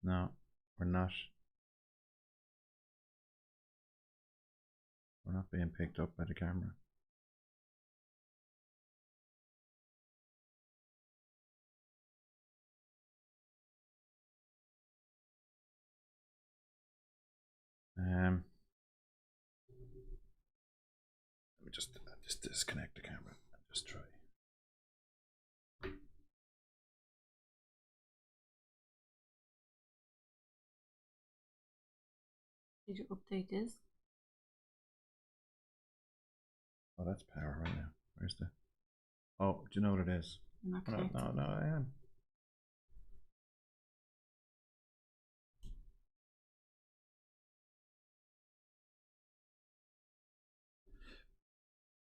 No, we're not. We're not being picked up by the camera. Let me just disconnect the camera and just try. Did you update this? Oh, that's power right now. Where's the? Oh, do you know what it is? Okay. No, I am.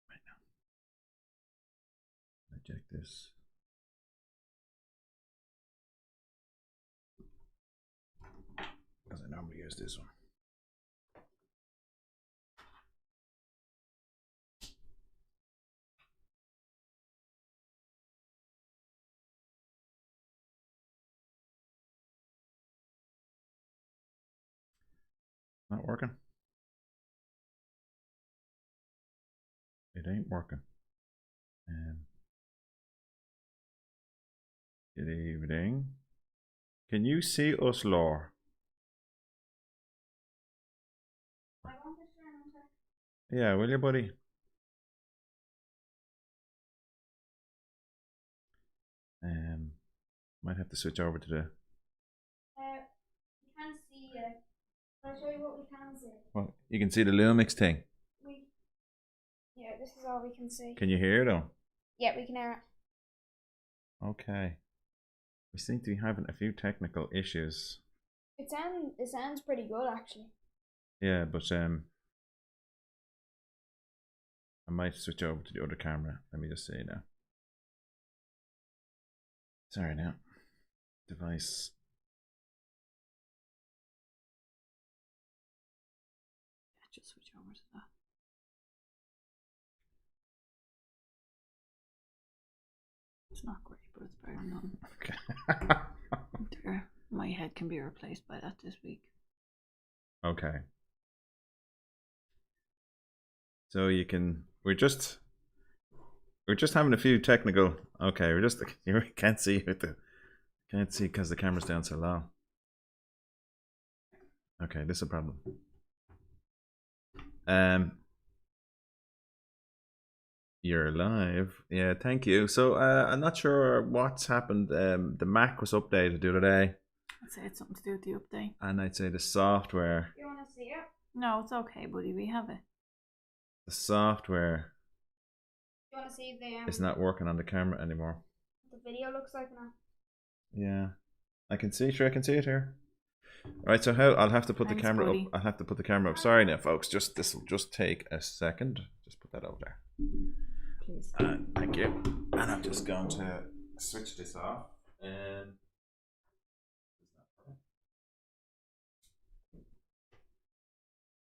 Right now. Eject this. Because I normally use this one. Not working. It ain't working. Good evening. Can you see us, Laura? Yeah, will you, buddy? Might have to switch over to the. We can't see it. I'll show you what we can see. Well, you can see the Lumix thing. Yeah, this is all we can see. Can you hear though? Yeah, we can hear it. Okay. We seem to be having a few technical issues. It sounds pretty good actually. Yeah, but I might switch over to the other camera. Let me just see now. Sorry now. Device. Just switch over to that. It's not great, but it's better than none. Okay. There, my head can be replaced by that this week. Okay. So you can. We're just having a few technical. Okay, you can't see can't see because the camera's down so low. Okay, this is a problem. You're live. Yeah, thank you. So I'm not sure what's happened. The Mac was updated the other day. I'd say it's something to do with the update. And I'd say the software. You want to see it? No, it's okay, buddy. We have it. The software. You want to see the? It's not working on the camera anymore. The video looks like now. Yeah, I can see. Sure, I can see it here. All right, so I'll have to put Thanks, the camera buddy. up. I'll have to put the camera up. Sorry now, folks. This will just take a second. Just put that over there. Please. Thank you. And I'm just going to switch this off.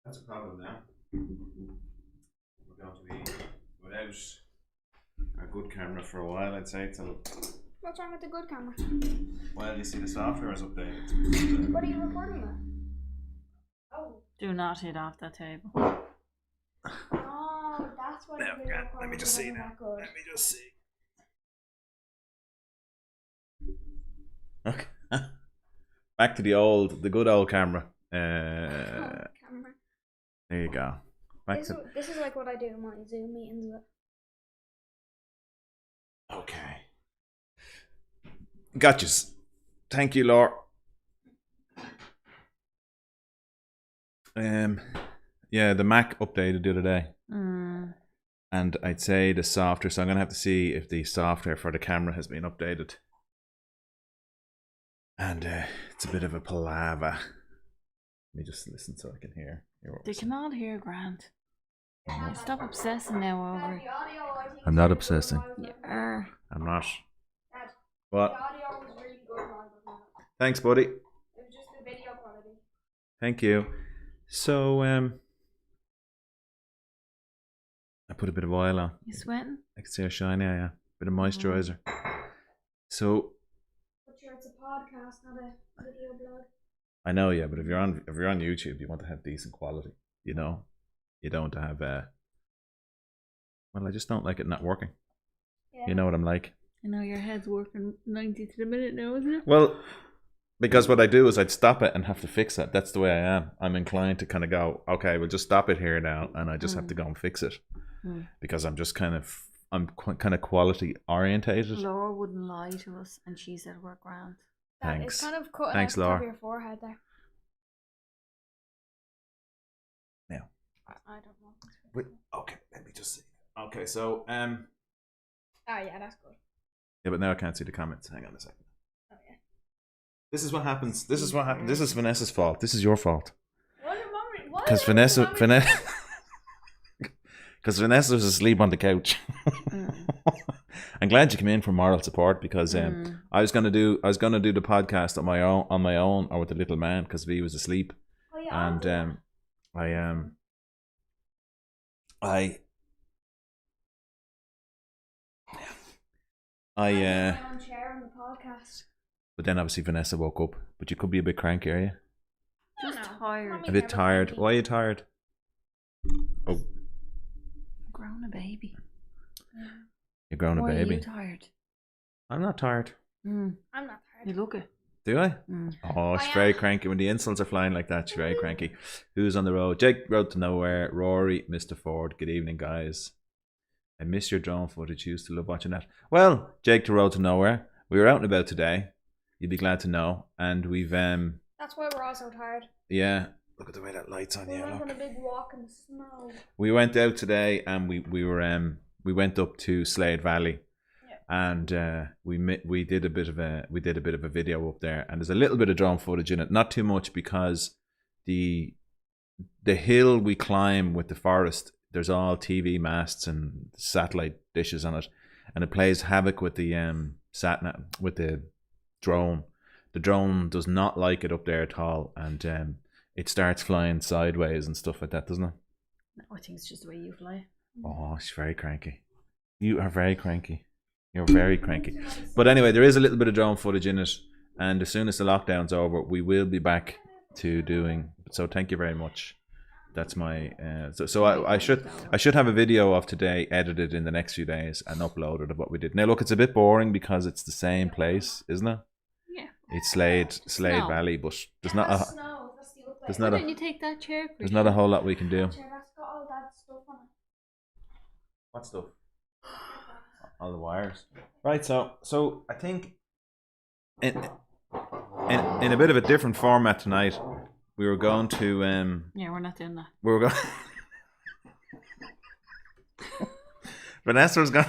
That's a problem now. We're going to be without a good camera for a while, I'd say. Till What's wrong with the good camera? well, you see the software is updated. What are you recording with? Oh. Do not hit off that table. Oh, that's what. Now, the video let me quality just see wasn't now. that good. Let me just see. Okay. Back to the good old camera. Camera. There you go. This is like what I do in my Zoom meetings with. Okay. Gotchas. Thank you, Laura. Yeah, the Mac updated the other day. And I'd say the software, so I'm gonna have to see if the software for the camera has been updated. And it's a bit of a palaver. Let me just listen so I can hear. They can all hear Grant. Stop obsessing now over it. I'm not obsessing. You are. I'm not. Dad, What? the audio was really good while it was not. Thanks, buddy. It was just the video quality. Thank you. So I put a bit of oil on. You sweating? I can see how shiny I am. Bit of moisturizer. So But sure, it's a podcast, not a video blog. I know, yeah, but if you're on YouTube, you want to have decent quality. You know, you don't have. Well, I just don't like it not working. Yeah. You know what I'm like. I know your head's working 90 to the minute now, isn't it? Well, because what I do is I'd stop it and have to fix it. That's the way I am. I'm inclined to kind of go, okay, we'll just stop it here now, and I just have to go and fix it because I'm just kind of quality orientated. Laura wouldn't lie to us, and she said we're grand. Thanks. It's kind of cutting Thanks, out the top Laura. of your forehead there. Now. I don't know. Wait, okay, let me just see. Okay, so Oh yeah, that's good. yeah, but now I can't see the comments. Hang on a second. Oh yeah. This is what happens. This is what happens. This is Vanessa's fault. This is your fault. What? Because Vanessa, because Vanessa was asleep on the couch. I'm glad you came in for moral support because I was gonna do the podcast on my own or with the little man because V was asleep, Oh yeah. and I'm sharing the podcast. but then obviously Vanessa woke up. But you could be a bit cranky, are you? I don't Just know. tired. Mommy's A bit never tired. cranky. Why are you tired? Oh, Grown a baby. you're growing a Why baby. are you tired? I'm not tired. I'm not You tired. look it. Do I? Mm. Oh, she's very cranky. When the insults are flying like that, she's very cranky. Who's on the road? Jake, Road to Nowhere. Rory, Mr. Ford. Good evening, guys. I miss your drone footage. Used to love watching that. Well, Jake to Road to Nowhere. We were out and about today. You'd be glad to know. And we've That's why we're all so tired. yeah. Look at the way that light's on We you. went Look. on a big walk in the snow. We went out today and we went up to Slade Valley. And we did a bit of a video up there, and there's a little bit of drone footage in it, not too much because the hill we climb with the forest, there's all TV masts and satellite dishes on it, and it plays havoc with the with the drone. The drone does not like it up there at all, and it starts flying sideways and stuff like that, doesn't it? No, I think it's just the way you fly. Oh, she's very cranky. You are very cranky. You're very cranky. But anyway, there is a little bit of drone footage in it, and as soon as the lockdown's over, we will be back to doing. So thank you very much. That's my. So I should have a video of today edited in the next few days and uploaded of what we did. Now look, it's a bit boring because it's the same place, isn't it? Yeah. It's Slade Snow. Valley, but there's Yeah, not that's a snow. That's the update. there's Why not don't a you take that chair, Chris? there's not a whole lot we can do. That's got all that stuff on it. What stuff? All the wires. Right, so I think in a bit of a different format tonight, we were going to Yeah, we're not doing that. we were going Vanessa was going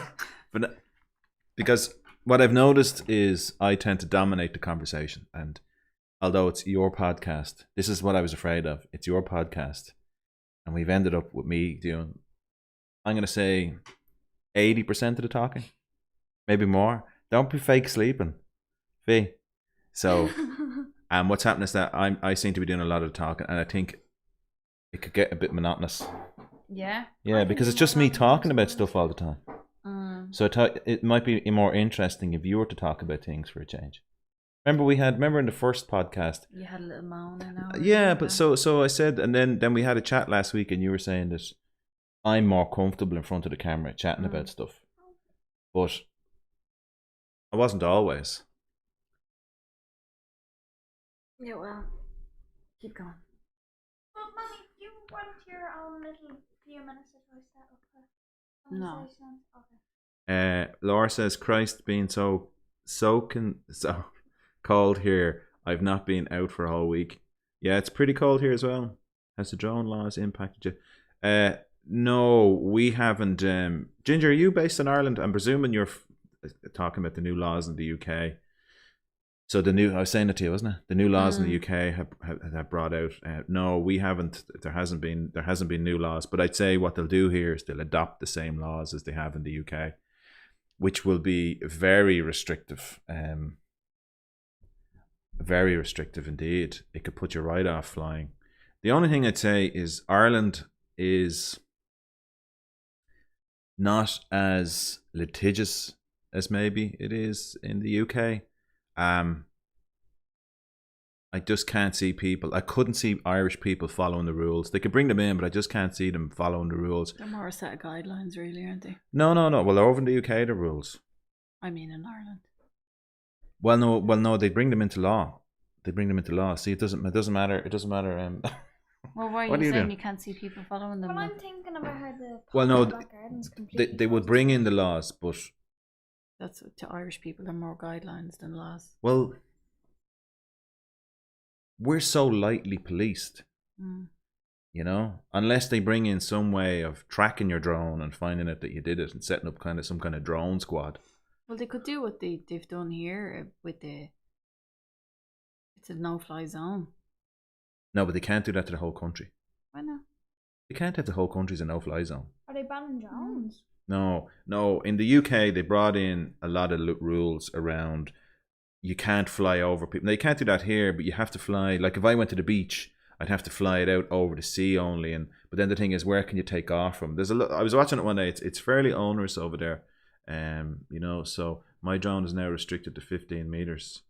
because what I've noticed is I tend to dominate the conversation, and although it's your podcast, this is what I was afraid of. It's your podcast, and we've ended up with me doing, I'm going to say 80% of the talking, maybe more. Don't be fake sleeping, Fee. So, what's happening is that I seem to be doing a lot of the talking, and I think it could get a bit monotonous. Yeah. Yeah, because it's just me talking about stuff all the time. So it might be more interesting if you were to talk about things for a change. Remember in the first podcast. You had a little moan in our Yeah, but so I said, and then we had a chat last week, and you were saying that I'm more comfortable in front of the camera chatting about stuff, but I wasn't always. Yeah, well, keep going. Well, Mommy, do you want your own little few minutes to set up a No. conversation? Okay. Laura says, Christ being so cold here. I've not been out for a whole week. Yeah, it's pretty cold here as well. Has the drone laws impacted you? No, we haven't. Ginger, are you based in Ireland? I'm presuming you're talking about the new laws in the UK. So I was saying it to you, wasn't it? The new laws in the UK have brought out. No, we haven't. There hasn't been new laws. But I'd say what they'll do here is they'll adopt the same laws as they have in the UK, which will be very restrictive. Very restrictive indeed. It could put you right off flying. The only thing I'd say is Ireland is not as litigious as maybe it is in the UK. I just can't see people. I couldn't see Irish people following the rules. They could bring them in, but I just can't see them following the rules. They're more a set of guidelines, really, aren't they? No. Well, they're over in the UK, the rules. I mean, in Ireland. Well, no. They bring them into law. See, it doesn't matter. It doesn't matter. Well, why are What you are you saying doing? you can't see people following them? Well, then? I'm thinking about how the Well, no, back garden's completely they would closed. bring in the laws, but That's to Irish people. They're more guidelines than laws. well, we're so lightly policed. Mm. You know, unless they bring in some way of tracking your drone and finding out that you did it and setting up kind of some kind of drone squad. Well, they could do what they've done here with it's a no-fly zone. No, but they can't do that to the whole country. Why not? They can't have the whole country as a no-fly zone. Are they banning drones? No. In the UK, they brought in a lot of rules around you can't fly over people. Now, you can't do that here, but you have to fly. Like if I went to the beach, I'd have to fly it out over the sea only. But then the thing is, where can you take off from? I was watching it one day. It's fairly onerous over there. You know, so my drone is now restricted to 15 meters.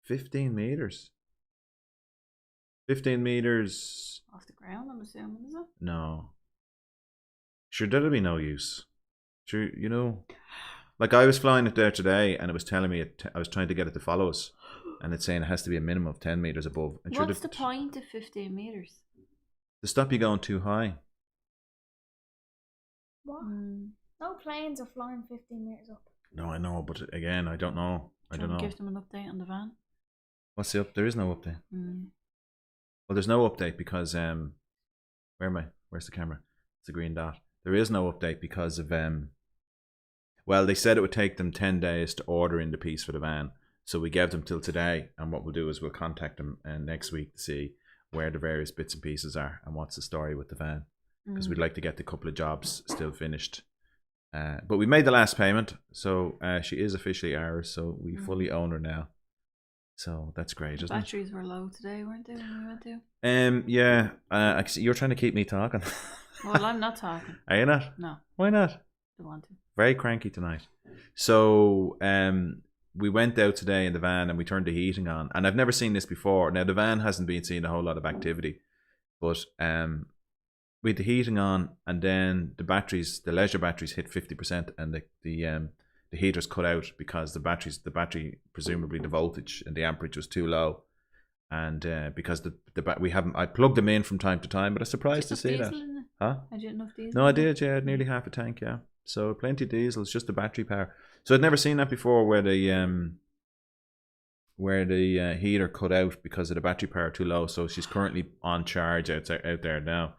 15 meters. 15 meters. Off the ground, I'm assuming, is it? No. Sure, that'd be no use. Sure, you know, like I was flying it there today, and it was telling me I was trying to get it to follow us, and it's saying it has to be a minimum of 10 meters above. And What's the point of 15 meters? To stop you going too high. What? Mm. No planes are flying 15 meters up. No, I know, but again, I don't know. I don't know. Give them an update on the van. What's the up? There is no update. Mm. Well, there's no update because where am I? Where's the camera? It's a green dot. There is no update because of well, they said it would take them 10 days to order in the piece for the van. So we gave them till today, and what we'll do is we'll contact them next week to see where the various bits and pieces are and what's the story with the van, because we'd like to get the couple of jobs still finished. But we made the last payment, so she is officially ours, so we fully own her now. So that's great, isn't it? Batteries were low today, weren't they, when we went to? Yeah. You're trying to keep me talking. Well, I'm not talking. Are you not? No, Why not? don't want to. Very cranky tonight. So we went out today in the van and we turned the heating on, and I've never seen this before. Now the van hasn't been seeing a whole lot of activity, but we had the heating on, and then the leisure batteries hit 50%, and the heaters cut out because the battery presumably the voltage and the amperage was too low, and because I plugged them in from time to time, but I was surprised to see that. Huh? I didn't know if diesel. No, I did. Yeah, I had nearly half a tank. Yeah, so plenty of diesel. It's just the battery power. So I'd never seen that before, where the heater cut out because of the battery power too low. So she's currently on charge out there now.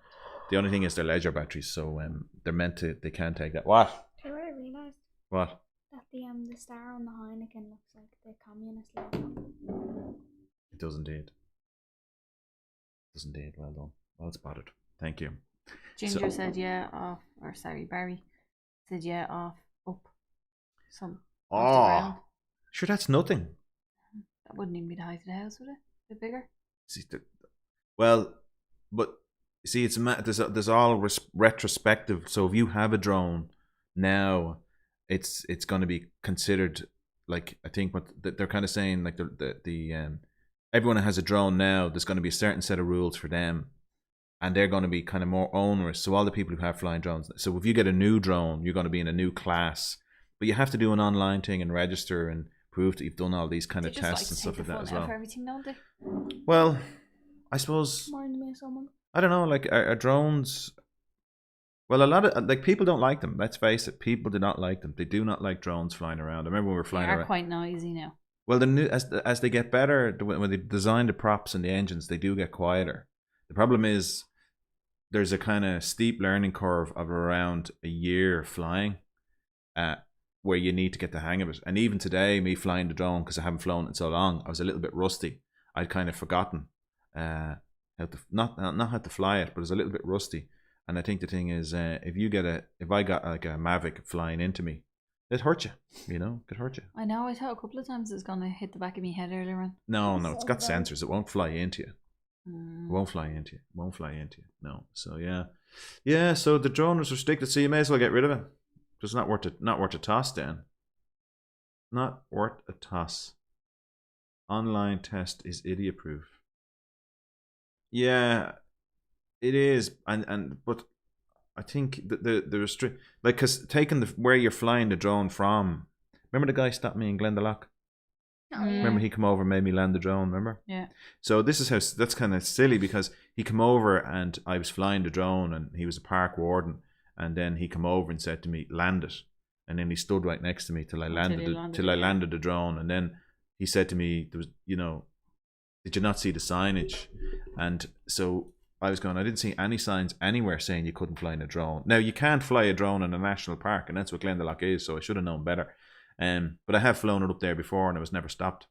The only thing is they're leisure batteries, so they can't take that. What? Do you know what I realised? What? That the star on the Heineken looks like the communist logo. It does indeed. Well done. Well spotted. Thank you. Ginger said yeah off, or sorry, Barry said yeah off, up. Some. off the ground. Sure, that's nothing. That wouldn't even be the height of the house, would it? A bit bigger. See, but see, there's all retrospective. So if you have a drone now, it's going to be considered, like, I think what they're kind of saying, like the everyone who has a drone now, there's going to be a certain set of rules for them, and they're going to be kind of more onerous. So all the people who have flying drones, so if you get a new drone, you're going to be in a new class, but you have to do an online thing and register and prove that you've done all these kind of tests and stuff like that as well. For everything, don't they? Well, I suppose, Reminds me of someone. I don't know, like are drones. Well, a lot of people don't like them. Let's face it, people do not like them. They do not like drones flying around. I remember when we were flying They are around. quite noisy now. Well, as they get better, when they design the props and the engines, they do get quieter. The problem is there's a kind of steep learning curve of around a year flying, where you need to get the hang of it. And even today, me flying the drone, because I haven't flown it in so long, I was a little bit rusty. I'd kind of forgotten how to not how to fly it, but I was a little bit rusty. And I think the thing is, if I got like a Mavic flying into me, it hurt you, could hurt you. I know, I thought a couple of times it was going to hit the back of my head earlier on. No, it's got sensors. It won't fly into you. Mm. It won't fly into you. No. So yeah. So the drone is restricted. So you may as well get rid of it. It's not worth a toss, then. Not worth a toss. Online test is idiot proof. Yeah, it is, but I think the restrict, like, because taking where you're flying the drone from. Remember the guy stopped me in Glendalough? Oh, yeah. Remember he come over and made me land the drone. Remember? Yeah. So this is how that's kind of silly because he come over and I was flying the drone and he was a park warden and then he come over and said to me, "Land it," and then he stood right next to me till I landed the drone, and then he said to me, "There was, did you not see the signage?" And so I was going, I didn't see any signs anywhere saying you couldn't fly in a drone. Now you can't fly a drone in a national park, and that's what Glendalough is. So I should have known better. But I have flown it up there before, and it was never stopped.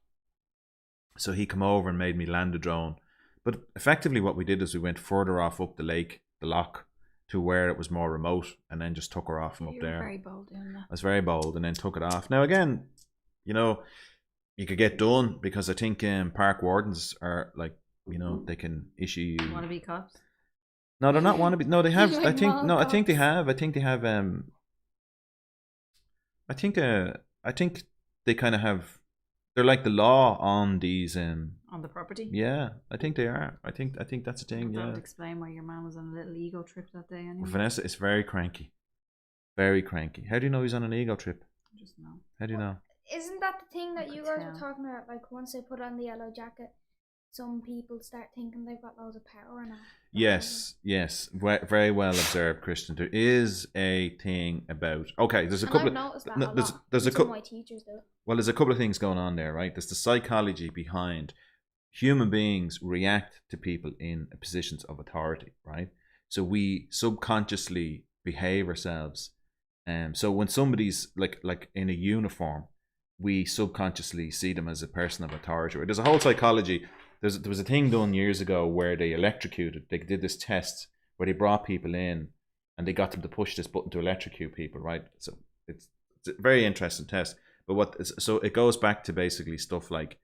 So he come over and made me land the drone. But effectively, what we did is we went further off up the lake, the loch, to where it was more remote, and then just took her off from up there. Very bold doing that. I was very bold, and then took it off. Now again, you could get done because I think park wardens are like, they can issue you. Want to be cops? No, they're not wannabe. No, they have. Like I think no. I think they cops. have. I think they have. I think they kind of have. They're like the law on these. On the property? Yeah, I think they are. I think that's a thing. That Yeah. would explain why your man was on a little ego trip that day. Anyway. Vanessa is very cranky. Very cranky. How do you know he's on an ego trip? Just know. How do you know? Isn't that the thing that I you could guys were tell. talking about? Like, once they put on the yellow jacket, some people start thinking they've got loads of power and all. Yes. Very well observed, Christian. There is a thing about. Okay, there's a And couple I've of. noticed that no, a there's lot. there's a Some of couple. my teachers do. Well, there's a couple of things going on there, right? There's the psychology behind human beings react to people in positions of authority, right? So we subconsciously behave ourselves. So when somebody's like in a uniform, we subconsciously see them as a person of authority. There's a whole psychology. There was a thing done years ago where they electrocuted. They did this test where they brought people in and they got them to push this button to electrocute people, right? So it's a very interesting test. But so it goes back to basically stuff like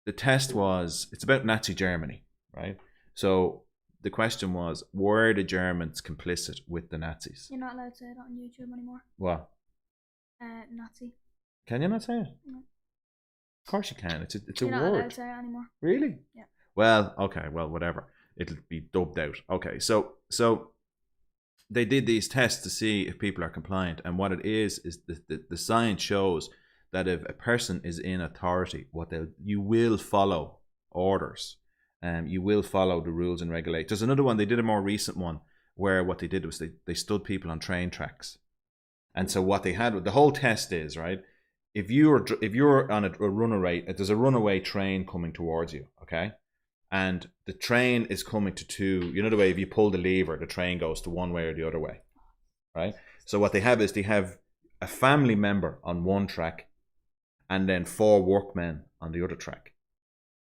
the test it's about Nazi Germany, right? So the question was, were the Germans complicit with the Nazis? You're not allowed to say it on YouTube anymore. What? Nazi. Can you not say it? No. Of course you can. It's a You're not allowed word. to say it anymore. Really? Yeah. Well, okay. Well, whatever. It'll be dubbed out. Okay. So they did these tests to see if people are compliant, and what it is the science shows that if a person is in authority, you will follow orders, you will follow the rules and regulations. There's another one. They did a more recent one where what they did was they stood people on train tracks, and so what they had, the whole test is, right, if you're on a runaway, there's a runaway train coming towards you, okay, and the train is coming to two. You know the way if you pull the lever, the train goes to one way or the other way, right? So what they have is they have a family member on one track, and then 4 workmen on the other track,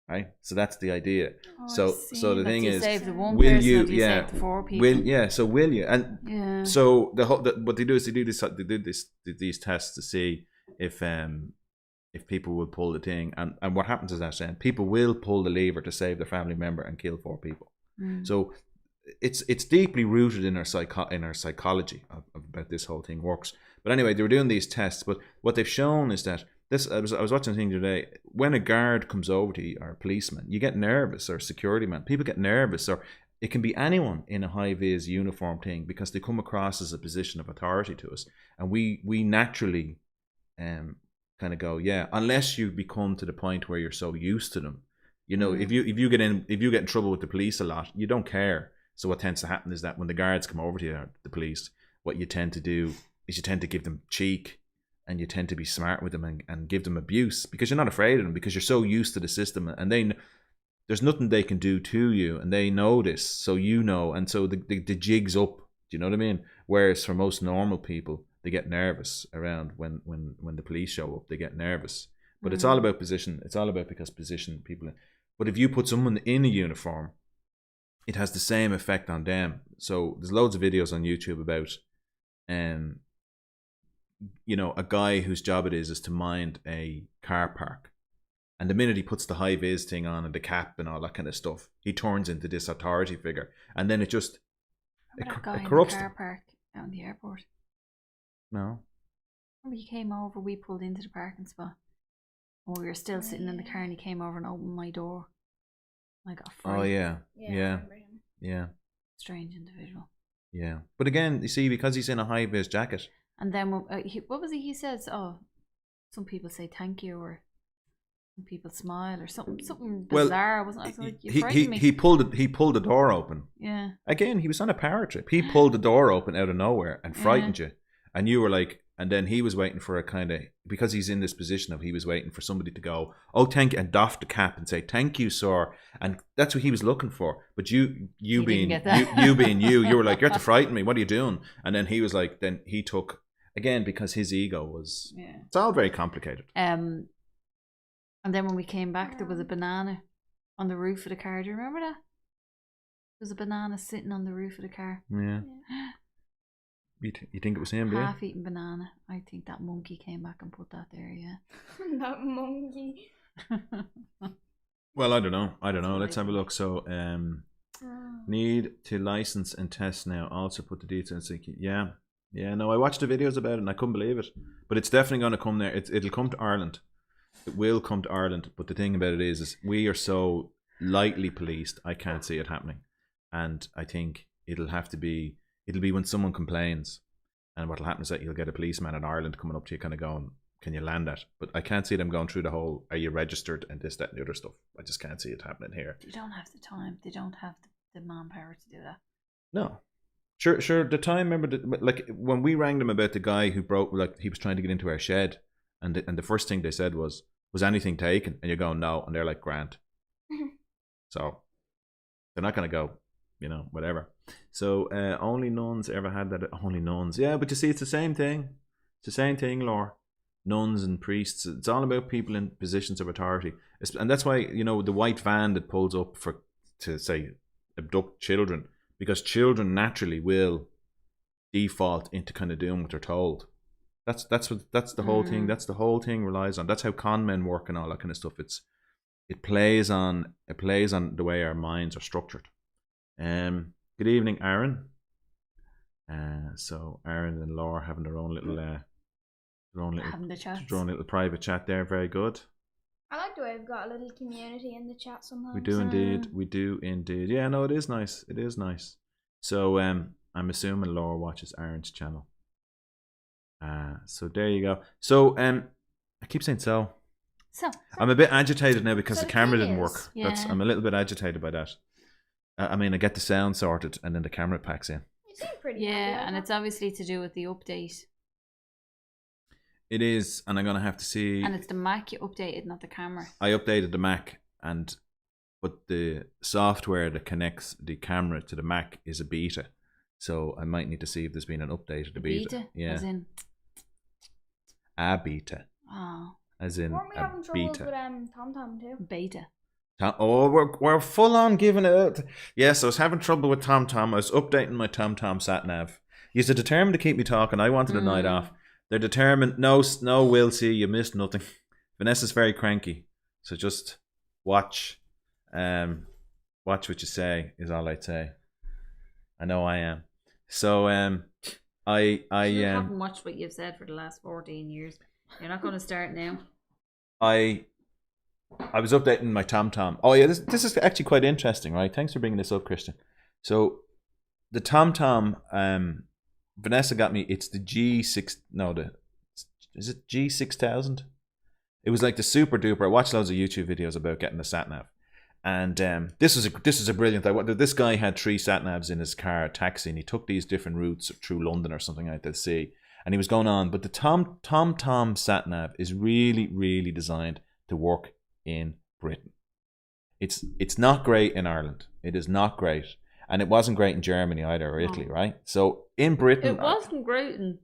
right? So that's the idea. So the thing is, save the one will person you? or do you Yeah, save the 4 people? So will you? And Yeah. so what they do is they did these tests to see if people will pull the thing, and what happens is that people will pull the lever to save their family member and kill 4 people. So it's deeply rooted in our psychology of about this whole thing works. But anyway, they were doing these tests, but what they've shown is that I was watching a thing today. When a guard comes over to you, or a policeman, you get nervous, or a security man. People get nervous, or it can be anyone in a high-vis uniform thing, because they come across as a position of authority to us, and we naturally kind of go, yeah, unless you become to the point where you're so used to them. If you get in trouble with the police a lot, you don't care. So what tends to happen is that when the guards come over to you, the police, what you tend to do is you tend to give them cheek, and you tend to be smart with them and give them abuse, because you're not afraid of them, because you're so used to the system, and there's nothing they can do to you, and they know this, so and so the jig's up. Do you know what I mean? Whereas for most normal people, they get nervous around when the police show up. They get nervous, but it's all about position. It's all about because position people. But if you put someone in a uniform, it has the same effect on them. So there's loads of videos on YouTube about a guy whose job it is to mind a car park, and the minute he puts the high vis thing on and the cap and all that kind of stuff, he turns into this authority figure, and then it just it corrupts in the car them. park out in the airport. No, Remember he came over, we pulled into the parking spot, and we were still sitting in the car, and he came over and opened my door. I got Oh frightened. yeah, Yeah. I yeah, remember him. yeah, Strange individual. yeah. But again, you see, because he's in a high vis jacket. And then what was he? He says, "Oh, some people say thank you, or some people smile, or something Well, bizarre." Wasn't it? I was like, you He frightened me. he pulled the door open. Yeah. Again, he was on a power trip. He pulled the door open out of nowhere and frightened you, and you were like, and then he was waiting for a kind of, because he's in this position of, he was waiting for somebody to go, oh thank you, and doff the cap and say thank you, sir, and that's what he was looking for. But you He being didn't get that. you being you were like, you're to frighten me. What are you doing? And then he was like, then he took again, because his ego was. Yeah. It's all very complicated. And then when we came back, there was a banana on the roof of the car. Do you remember that? There was a banana sitting on the roof of the car. Yeah. You think it was him, do you? Half-eaten banana. I think that monkey came back and put that there. Yeah. That monkey. Well, I don't know. Let's have a License. look. So, need to license and test now. Also put the details. Yeah. No, I watched the videos about it and I couldn't believe it. But it's definitely going to come there. It'll come to Ireland. It will come to Ireland. But the thing about it is we are so lightly policed. I can't see it happening. And I think it'll be when someone complains, and what'll happen is that you'll get a policeman in Ireland coming up to you, kind of going, "Can you land that?" But I can't see them going through the whole, "Are you registered?" and this, that, and the other stuff. I just can't see it happening here. They don't have the time. They don't have the manpower to do that. No, sure. The time, remember, like when we rang them about the guy who broke, like he was trying to get into our shed, and the first thing they said was anything taken? And you're going, no, and they're like, "Grant." So they're not going to go, whatever. So only nuns ever had that. Only nuns, yeah. But you see, it's the same thing. It's the same thing, Laura. Nuns and priests. It's all about people in positions of authority, and that's why the white van that pulls up to say abduct children, because children naturally will default into kind of doing what they're told. That's the whole thing. That's the whole thing relies on. That's how con men work and all that kind of stuff. It plays on the way our minds are structured. Good evening, Aaron. So Aaron and Laura having their own little Having the chats. their own little private chat there. Very good. I like the way we've got a little community in the chat sometimes. We do indeed. Yeah, no, it is nice. It is nice. So I'm assuming Laura watches Aaron's channel. So there you go. So I keep saying so. So I'm a bit agitated now because So the the camera thing didn't is- work. Yeah. I'm a little bit agitated by that. I mean, I get the sound sorted and then the camera packs in. You seem pretty yeah, happy and with it's obviously to do with the update, It is, and I'm gonna have to see. and it's the Mac you updated, not the camera. I updated the Mac, but the software that connects the camera to the Mac is a beta, so I might need to see if there's been an update of the beta. Yeah, As in, a beta, oh, as that. in Weren't we a having troubles beta. with TomTom too? beta. Oh, we're full on giving it out. Yes, I was having trouble with TomTom. I was updating my TomTom sat nav. You're determined to keep me talking. I wanted a night off. They're determined. No, we'll see. You missed nothing. Vanessa's very cranky, so just watch. Watch what you say is all I'd say. I know I am. So I You haven't watched what you've said for the last 14 years. You're not going to start now. I was updating my TomTom. Oh yeah, this is actually quite interesting, right? Thanks for bringing this up, Christian. So the TomTom, Vanessa got me. It's the G6. No, is it G6000? It was like the super duper. I watched loads of YouTube videos about getting the sat nav, and this is a brilliant idea. This guy had 3 sat navs in his car taxi, and he took these different routes through London or something like that. See, and he was going on. But the TomTom sat nav is really, really designed to work in Britain. It's not great in Ireland. It is not great, and it wasn't great in Germany either, or Italy, right? So in Britain, It wasn't great in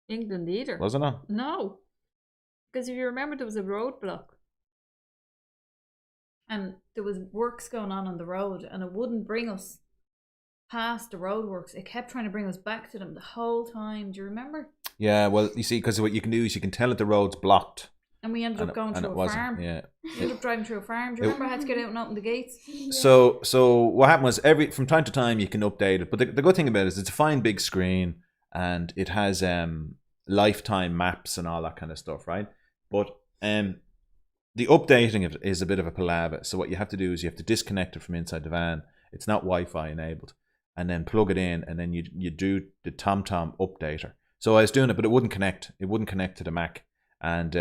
England either. was it not? No. Because if you remember, there was a roadblock. And there was works going on the road, and it wouldn't bring us past the roadworks. It kept trying to bring us back to them the whole time. Do you remember? Yeah, well, you see, because what you can do is you can tell that the road's blocked. And we ended up going and through it a wasn't. farm. Yeah. We ended up driving through a farm. Do you remember I had to get out and open the gates? So what happened was from time to time you can update it, but the good thing about it is it's a fine big screen and it has lifetime maps and all that kind of stuff, right? But the updating of it is a bit of a palaver. So what you have to do is you have to disconnect it from inside the van. It's not Wi-Fi enabled, and then plug it in, and then you do the TomTom updater. So I was doing it, but it wouldn't connect. It wouldn't connect to the Mac. And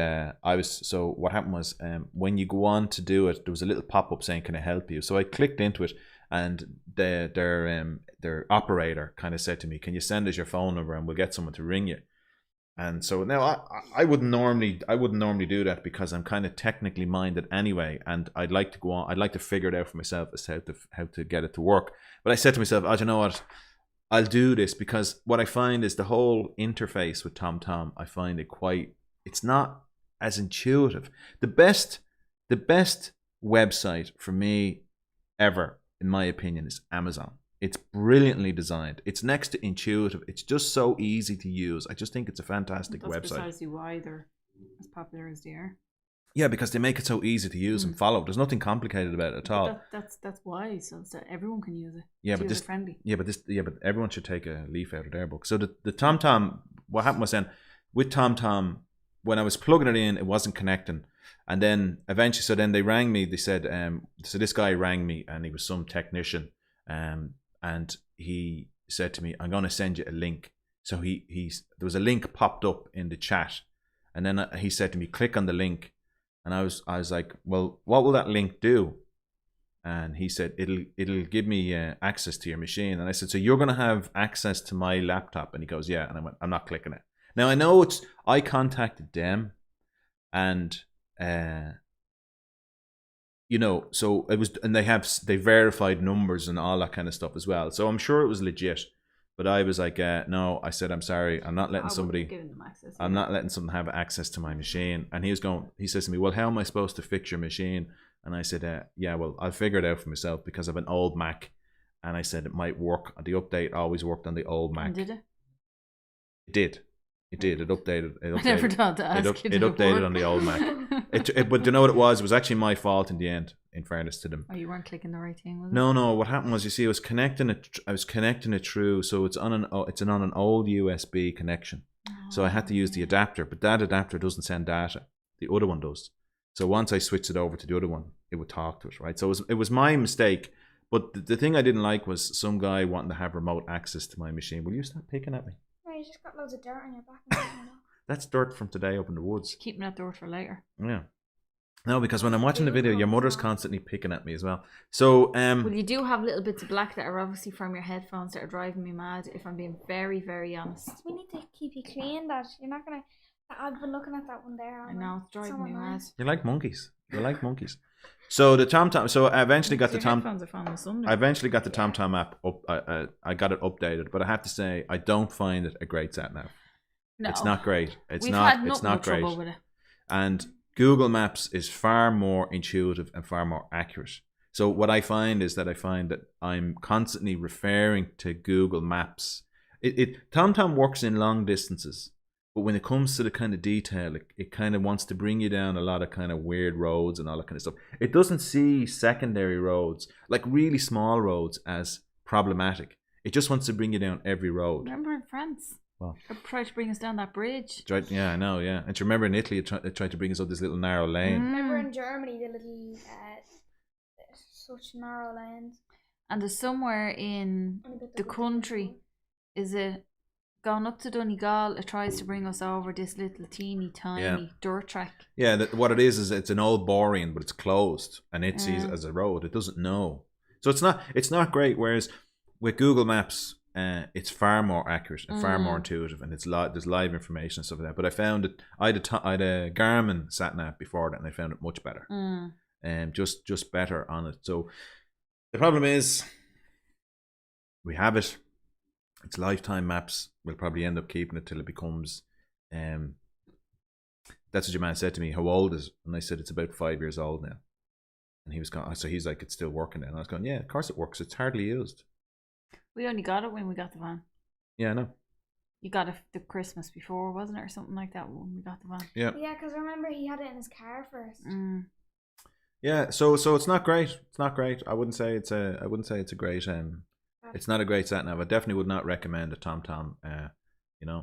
so what happened was when you go on to do it, there was a little pop-up saying, "Can I help you?" So I clicked into it, and their operator kind of said to me, "Can you send us your phone number and we'll get someone to ring you?" And so now I wouldn't normally do that because I'm kind of technically minded anyway, and I'd like to go on. I'd like to figure it out for myself as to how to get it to work. But I said to myself, "Oh, you know what? I'll do this," because what I find is the whole interface with TomTom, I find it it's not as intuitive. The best website for me ever, in my opinion, is Amazon. It's brilliantly designed. It's next to intuitive. It's just so easy to use. I just think it's a fantastic website. That's precisely why they're as popular as they are. Yeah, because they make it so easy to use and follow. There's nothing complicated about it at all. That's why, so that everyone can use it. Yeah, it's friendly. But everyone should take a leaf out of their book. So the TomTom, what happened was then with TomTom, when I was plugging it in, it wasn't connecting. And then eventually, so then they rang me. They said, so this guy rang me, and he was some technician, and he said to me, "I'm going to send you a link." So there was a link popped up in the chat, and then he said to me, "Click on the link." And I was like, "Well, what will that link do?" And he said, "It'll give me access to your machine." And I said, "So you're going to have access to my laptop?" And he goes, "Yeah." And I went, "I'm not clicking it." Now I know I contacted them, and so it was, and they verified numbers and all that kind of stuff as well. So I'm sure it was legit. But I was like, no. I said, "I'm sorry. I'm not letting somebody. I'm not letting someone have access to my machine." And he says to me, "Well, how am I supposed to fix your machine?" And I said, "Yeah, well, I'll figure it out for myself because I have an old Mac." And I said it might work. The update always worked on the old Mac. And did it? It did. It did. It updated. I never thought to ask. It updated on the old Mac. But you know what it was? It was actually my fault in the end. In fairness to them. Oh, you weren't clicking the right thing, was it? No. What happened was, you see, I was connecting it through. So it's on an old USB connection. Oh, so I had to use the adapter, but that adapter doesn't send data. The other one does. So once I switched it over to the other one, it would talk to it, right? So it was my mistake. But the thing I didn't like was some guy wanting to have remote access to my machine. Will you stop picking at me? No, you just got loads of dirt on your back. That's dirt from today up in the woods. Keeping that dirt for later. Yeah. No, because when I'm watching the video, your mother's constantly picking at me as well. So, well, you do have little bits of black that are obviously from your headphones that are driving me mad, if I'm being very, very honest. We need to keep you clean, Dad. You're not gonna. I've been looking at that one there. I know, it's driving me mad. You like monkeys. So the TomTom. So I eventually got the TomTom. I eventually got the TomTom app up. I got it updated, but I have to say I don't find it a great sat nav. No, it's not great. It's not great. With it. And Google Maps is far more intuitive and far more accurate. So what I find is that I'm constantly referring to Google Maps. TomTom works in long distances, but when it comes to the kind of detail, it kind of wants to bring you down a lot of kind of weird roads and all that kind of stuff. It doesn't see secondary roads, like really small roads, as problematic. It just wants to bring you down every road. Remember in France? Well, they tried to bring us down that bridge. Yeah, I know, yeah. And you remember in Italy, it tried to bring us up this little narrow lane. Remember in Germany, the little, such narrow lanes. And there's somewhere in the country, is it going up to Donegal, it tries to bring us over this little teeny tiny dirt track. Yeah, what it is it's an old boring, but it's closed, and it sees it as a road. It doesn't know. So it's not great, whereas with Google Maps, it's far more accurate and far more intuitive, and there's live information and stuff like that. But I found it. I had a Garmin sat nav before that, and I found it much better, just better on it. So the problem is, we have it. It's lifetime maps. We'll probably end up keeping it till it becomes. That's what your man said to me. How old is it? And I said it's about 5 years old now. And he was going. So he's like, it's still working now. And I was going, yeah, of course it works. It's hardly used. We only got it when we got the van. Yeah, I know. You got it the Christmas before, wasn't it, or something like that when we got the van? Yeah. Yeah, because I remember he had it in his car first. Yeah, so it's not great. It's not great. I wouldn't say it's a great. It's not a great sat nav. I definitely would not recommend a TomTom.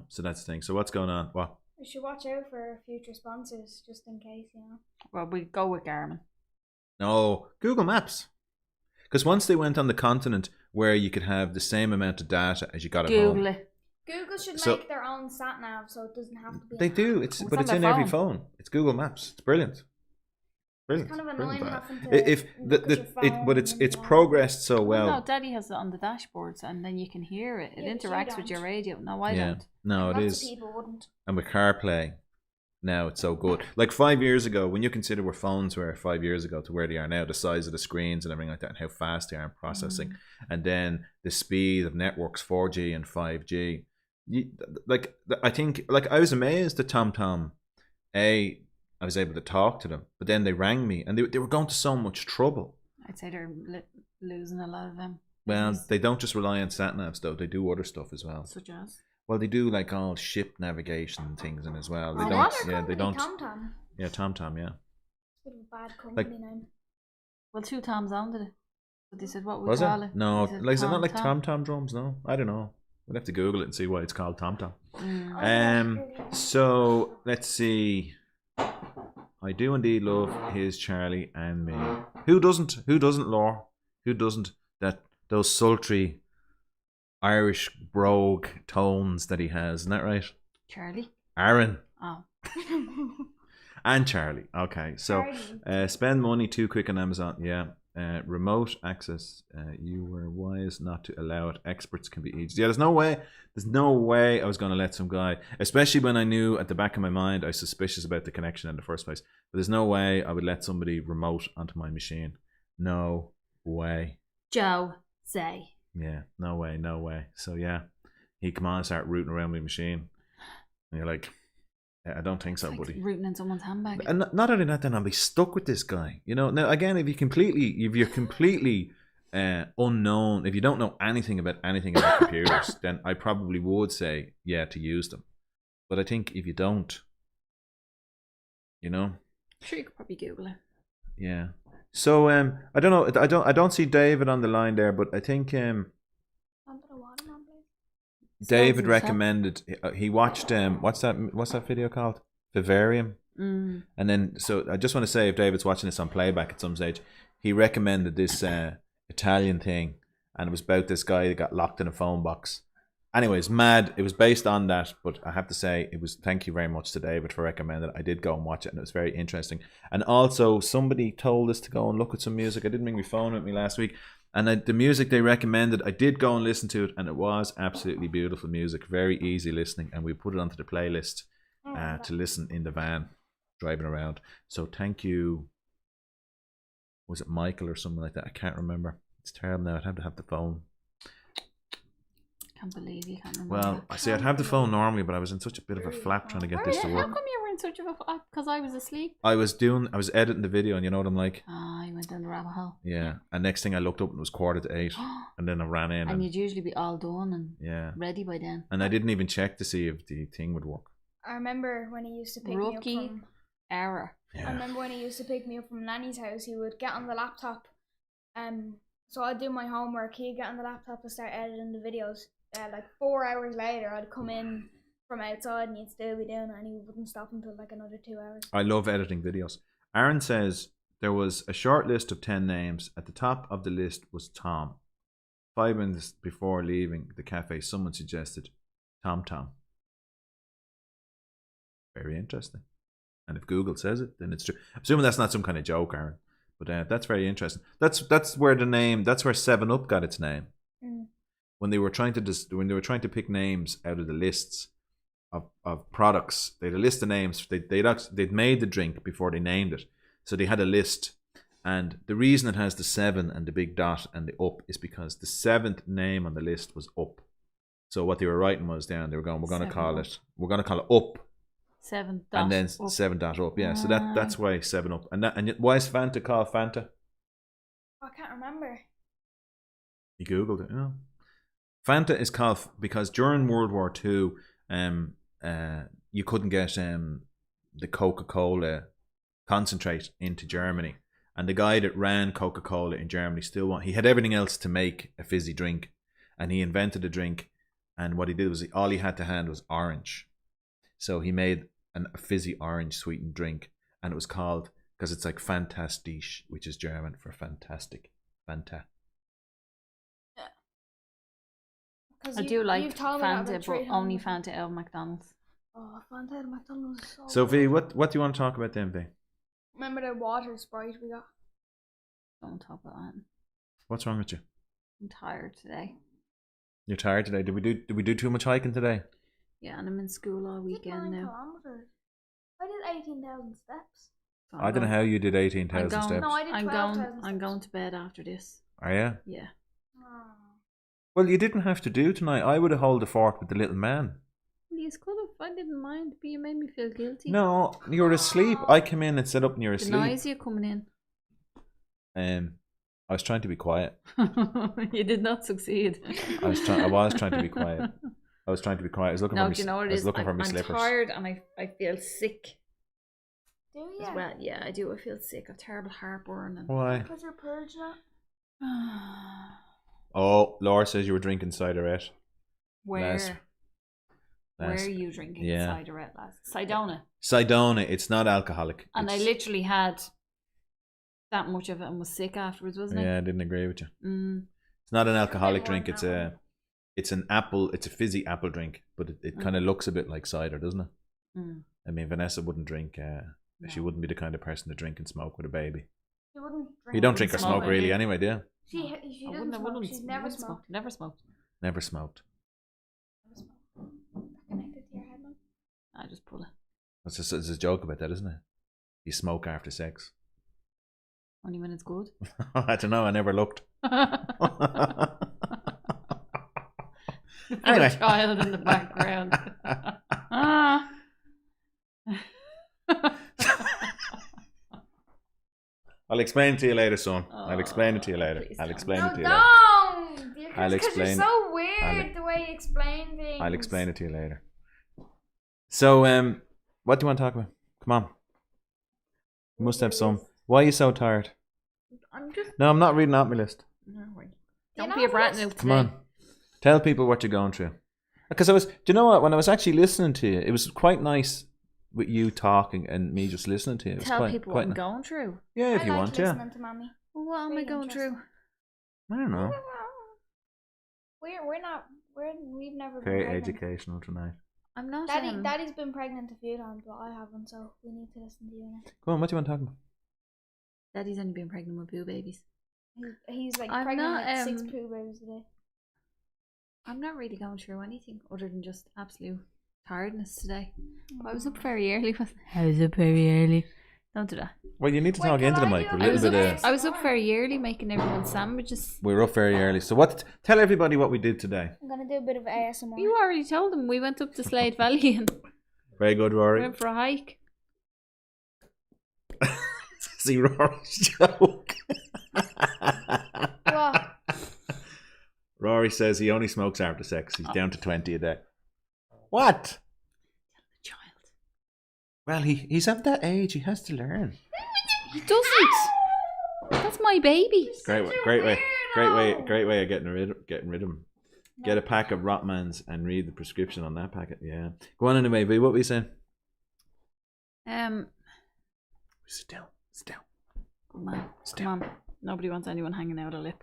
So that's the thing. So what's going on? What? We should watch out for future sponsors just in case, you know. Well, we go with Garmin. No, Google Maps. Because once they went on the continent where you could have the same amount of data as you got at home. Google it. Google should So- make their own sat nav so it doesn't have to be. They an do. app. It's It's but on it's their in every phone. phone. It's Google Maps. It's brilliant. Brilliant. It's kind of Brilliant. annoying having to. If look at your but phone it's and all. progressed so Well, well. no, Daddy has it on the dashboards, and then you can hear it. It Yeah, but you interacts with your don't. radio. No, I Yeah. don't. No, it Lots is. of people wouldn't. And with CarPlay, now it's so good. Like 5 years ago, when you consider where phones were 5 years ago to where they are now, the size of the screens and everything like that, and how fast they are in processing, and then the speed of networks 4G and 5G. I think, like, I was amazed at TOMTOM. I was able to talk to them, but then they rang me, and they were going to so much trouble. I'd say they're losing a lot of them. Well, business, they don't just rely on sat navs though; they do other stuff as well. such as. Well, they do like all ship navigation and things, and as well they Oh, don't. what? Yeah, they don't. TomTom. Yeah, TOMTOM. Yeah. It's a bit of a bad company name. Well, 2 Toms owned it. But they said, what we Was call it? it? No, They said like is it not like Tom. TOMTOM drums? No, I don't know. We'll have to Google it and see why it's called TOMTOM. Mm. So let's see. I do indeed love his Charlie and me. Who doesn't? Who doesn't, Laura? Who doesn't? Those sultry Irish brogue tones that he has. Isn't that right? Charlie? Aaron Oh. and Charlie. Okay, so Charlie. spend money too quick on Amazon. Yeah. Remote access. You were wise not to allow it. Experts can be aged. Yeah, there's no way I was going to let some guy, especially when I knew at the back of my mind I was suspicious about the connection in the first place. But there's no way I would let somebody remote onto my machine. No way. Joe, say. Yeah, no way. So yeah, he'd come on and start rooting around my machine. And you're like, I don't think so, It's like buddy. rooting in someone's handbag. And not only that, then I'll be stuck with this guy. You know. Now again, if you're completely unknown, if you don't know anything about computers, then I probably would say yeah to use them. But I think if you don't, you know, Sure, you could probably Google it. yeah. So I don't know. I don't see David on the line there, but I think Under the watermelon, please. David Sounds recommended. He watched what's that video called? Vivarium. Mm. And then, so I just want to say, if David's watching this on playback at some stage, he recommended this Italian thing, and it was about this guy that got locked in a phone box. Anyways, mad. It was based on that, but I have to say, it was. Thank you very much to David for recommending it. I did go and watch it, and it was very interesting. And also, somebody told us to go and look at some music. I didn't bring my phone with me last week, and the music they recommended, I did go and listen to it, and it was absolutely beautiful music, very easy listening, and we put it onto the playlist to listen in the van driving around. So thank you. Was it Michael or something like that? I can't remember. It's terrible now. I'd have to have the phone. Can't believe you can't remember. Well, I see. I'd have the phone normally, but I was in such a bit of a flap trying to get this to How work. come you were in such of a... Because I was asleep. I was editing the video, and you know what I'm like. Ah, you went down the rabbit hole. Yeah. And next thing I looked up and it was 7:45, and then I ran in. And you'd usually be all done and Yeah. ready by then. And I didn't even check to see if the thing would work. I remember when he used to pick Rookie me up from. error. I Yeah. remember when he used to pick me up from Nanny's house. He would get on the laptop. So I'd do my homework. He'd get on the laptop and start editing the videos. Like 4 hours later, I'd come in from outside and he'd still be doing it, and he wouldn't stop until like another 2 hours. I love editing videos. Aaron says there was a short list of 10 names. At the top of the list was Tom. 5 minutes before leaving the cafe, someone suggested TOMTOM. Very interesting. And if Google says it, then it's true. I'm assuming that's not some kind of joke, Aaron. But that's very interesting. That's where the name. That's where 7-Up got its name. Mm. When they were trying to pick names out of the lists of products, they had a list of names. They'd made the drink before they named it, so they had a list. And the reason it has the 7 and the big dot and the up is because the 7th name on the list was Up. So what they were writing was down. They were going, we're going to call it Up. 7 And then up. 7 dot up. Yeah. So that's why 7-Up. And why is Fanta called Fanta? I can't remember. You googled it. Yeah. Fanta is called because during World War II, you couldn't get the Coca-Cola concentrate into Germany, and the guy that ran Coca-Cola in Germany he had everything else to make a fizzy drink, and he invented a drink, and what he did was all he had to hand was orange, so he made a fizzy orange sweetened drink, and it was called, because it's like Fantastisch, which is German for fantastic. Fanta. I do like you've told me that Fanta, about three but only times. Fanta out of McDonald's. Oh, Fanta at McDonald's is so So V, good. what do you want to talk about then, V? Remember the water Sprite we got? Don't talk about that. What's wrong with you? I'm tired today. You're tired today. Did we do too much hiking today? Yeah, and I'm in school all I did weekend 9 now. kilometers. I did 18,000 steps. So I don't know how you did 18,000 I'm going- steps. No, I did 12,000 I'm going to bed after this. Are you? Yeah. Oh. Well, you didn't have to do tonight. I would have held the fort with the little man. You could have. I didn't mind, but you made me feel guilty. No, you were asleep. I came in and set up and you were The asleep. noise you coming in. I was trying to be quiet. You did not succeed. I was trying to be quiet. I was looking No, for me. do you know what I it was is? looking for my I'm slippers. tired and I feel sick Do you? as well. Yeah, I do. I feel sick. I have terrible heartburn. And... Why? Because you're purged now. Oh, Laura says you were drinking ciderette. Where? Last- Where are you drinking ciderette last? Sidona. Sidona. It's not alcoholic. And I It's- literally had that much of it and was sick afterwards, wasn't Yeah, I didn't agree with you. it? It's not an alcoholic Everyone drink. now. It's an apple. It's a fizzy apple drink, but it kind of looks a bit like cider, doesn't it? Mm. I mean, Vanessa wouldn't drink. She No. wouldn't be the kind of person to drink and smoke with a baby. She wouldn't drink. You don't drink or smoke, smoke really really. anyway, do you? She I doesn't smoke. She's never wouldn't smoked. Never smoked. Never smoked. Connected to your head, man. I just pull it. There's a joke about that, isn't it? You smoke after sex. Only when it's good. I don't know. I never looked. Poor Anyway. child in the background. I'll explain it to you later, son. I'll explain it to you later. Please I'll don't. explain No, it to you later. don't! I'll Because you're explain- so weird I'll- the way you explain things. I'll explain it to you later. So, what do you want to talk about? Come on. You must have some. Why are you so tired? I'm just. No, I'm not reading out my list. No, wait. You're Don't not be a brat honest. now. Come on. Tell people what you're going through. Because do you know what? When I was actually listening to you, it was quite nice with you talking and me just listening to you. It was Tell quite, people quite what I'm ni- going through. Yeah, if I you like want, yeah. listening to mommy. Well, what am I Really going interesting. through? I don't know. We've never Very been pregnant. educational tonight. I'm not. Daddy's been pregnant a few times, but I haven't, so we need to listen to you now. Go on, what do you want to talk about? Daddy's only been pregnant with 2 babies. He's like I'm pregnant not, with 6 poo babies a day. I'm not really going through anything other than just absolute tiredness today. I was up very early. I was up very early. Don't do that. Well, you need to Wait, talk can into the I mic. do We're a a little bit. bit I was up very early making everyone sandwiches. We're up very early. So tell everybody what we did today. I'm gonna do a bit of ASMR. You already told them. We went up to Slade Valley and Very good, Rory. went for a hike. See Rory's joke. What? Rory says he only smokes after sex. He's down to 20 a day. What? Child. Well, he's at that age. He has to learn. He doesn't. That's my baby. Great way of getting rid of him. Get a pack of Rotmans and read the prescription on that packet. Yeah. Go on anyway, V. What were you saying? Sit down. Sit down. Come on. Sit Come down. on. Nobody wants anyone hanging out a lip.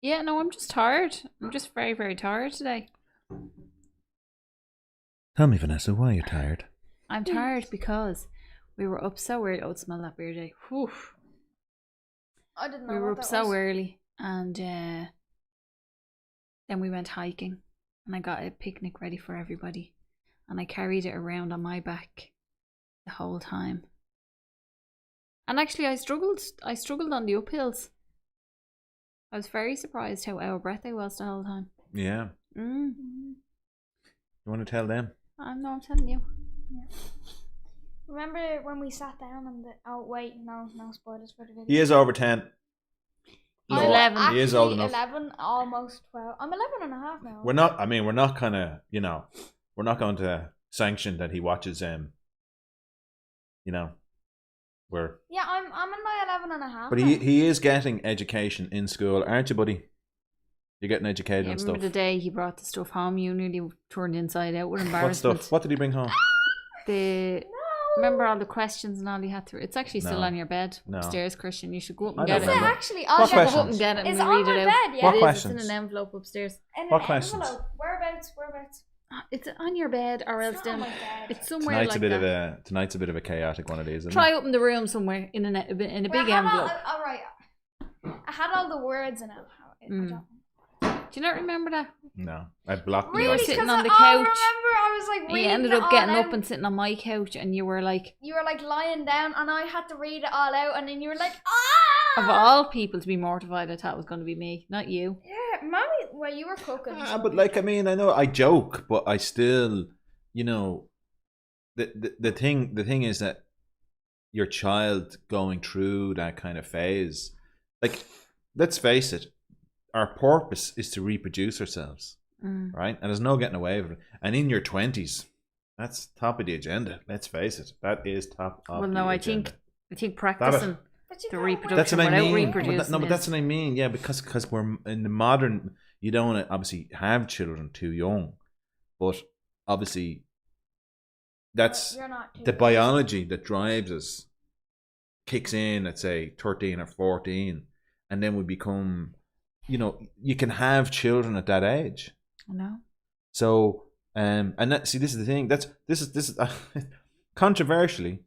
Yeah, no, I'm just tired. I'm just very, very tired today. Tell me, Vanessa, why are you tired? I'm tired because we were up so early. Oh, it smelled that beer day. Whew. I didn't know We were what up that so was. early and then we went hiking and I got a picnic ready for everybody and I carried it around on my back the whole time. And actually I struggled on the uphills. I was very surprised how out of breath I was the whole time. Yeah. You want to tell them? No, I'm telling you. Remember when we sat down and wait, no spoilers for the video. He is over 10. He's No, 11. He is old Actually, enough. 11, almost 12. I'm 11 and a half now. We're not kind of, we're not going to sanction that he watches, we're, Yeah, I'm in my 11 and a half. but now. he is getting education in school, aren't you, buddy? You're getting educated Yeah, on remember stuff. the day he brought the stuff home? You nearly turned inside out with What embarrassment. stuff? What did he bring home? Remember all the questions and all you had to. It's actually still No. on your bed No. upstairs, Christian. You should go up I and don't get Is it. it remember. actually? What Go up questions? and get it and It's we'll on read my it out. bed, yeah. What It is, questions? It's in an envelope upstairs. In What an questions? envelope. Whereabouts? It's on your bed or else It's not on down. my bed. It's somewhere Tonight's like a bit that. tonight's a bit of a chaotic one of these, isn't Try it? open the room somewhere in a big envelope. All right. I had all the words in it. I don't. Do you not remember that? No, I blocked it. Really? off. Sitting 'Cause on the I couch. remember I was like And reading you ended it up all getting out. up and sitting on my couch, and you were like, You were like lying down, and I had to read it all out, and then you were like, of ah! all people to be mortified, I thought it was going to be me, not you. Yeah, mommy. Well, you were cooking. so- But like, I mean, I know I joke, but I still, you know, the thing is that your child going through that kind of phase, like, let's face it, our purpose is to reproduce ourselves, right? And there's no getting away with it. And in your 20s, that's top of the agenda. Let's face it, that is top of Well, no, the I agenda. think practicing But you the can't reproduction That's what I without mean. reproducing But that's what I mean. Yeah, because we're in the modern. You don't want to obviously have children too young, but obviously that's You're not. the biology that drives us kicks in at say 13 or 14, and then we become. You know, you can have children at that age. No. So, and that, see, this is the thing. This is controversially,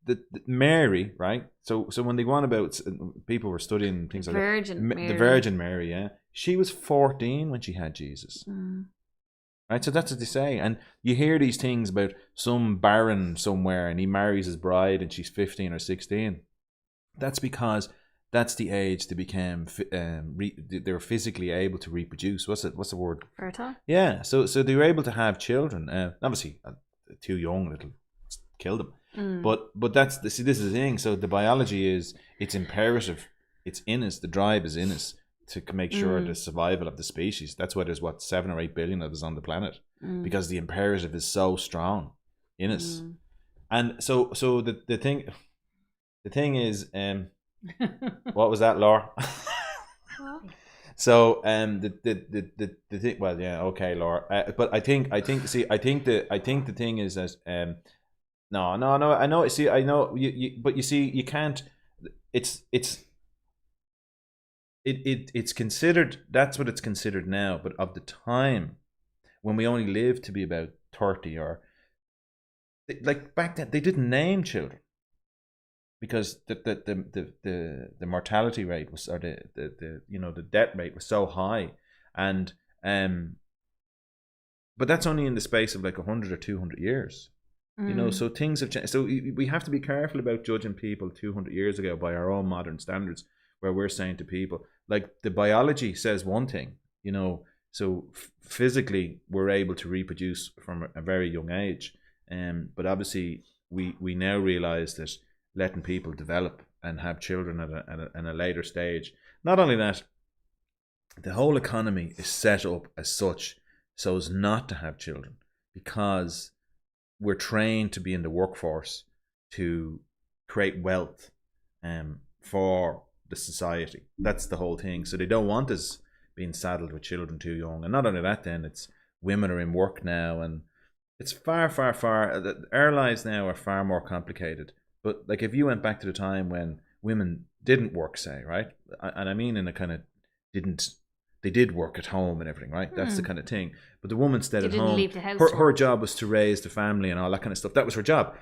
the Mary, right? So when they go on about people were studying things like Virgin that, Mary. the Virgin Mary, yeah, she was 14 when she had Jesus, right? So that's what they say, and you hear these things about some baron somewhere, and he marries his bride, and she's 15 or 16. That's because that's the age they became. They were physically able to reproduce. What's the word? Fertile? Yeah. So they were able to have children. Obviously, too young, it'll kill them. But that's this is the thing. So the biology is it's imperative. It's in us. The drive is in us to make sure the survival of the species. That's why there's 7 or 8 billion of us on the planet because the imperative is so strong in us. And so the thing is. What was that, Laura? So the thing. Well, yeah, okay, Laura. But I think the thing is that no. I know. See, I know you. But you see, you can't. It's considered. That's what it's considered now. But of the time when we only lived to be about 30, or like back then, they didn't name children. Because the mortality rate was, or the death rate was so high, and but that's only in the space of like 100 or 200 years, So things have changed. So we have to be careful about judging people 200 years ago by our own modern standards, where we're saying to people like the biology says one thing, So physically we're able to reproduce from a very young age, but obviously we now realize that. Letting people develop and have children at a later stage. Not only that, the whole economy is set up as such so as not to have children, because we're trained to be in the workforce to create wealth for the society. That's the whole thing. So they don't want us being saddled with children too young. And not only that, then it's women are in work now, and it's far. Our lives now are far more complicated. But like if you went back to the time when women didn't work, say, right? And I mean in a kind of they did work at home and everything, right? That's the kind of thing. But the woman stayed at home. Leave the house Her job was to raise the family and all that kind of stuff. That was her job.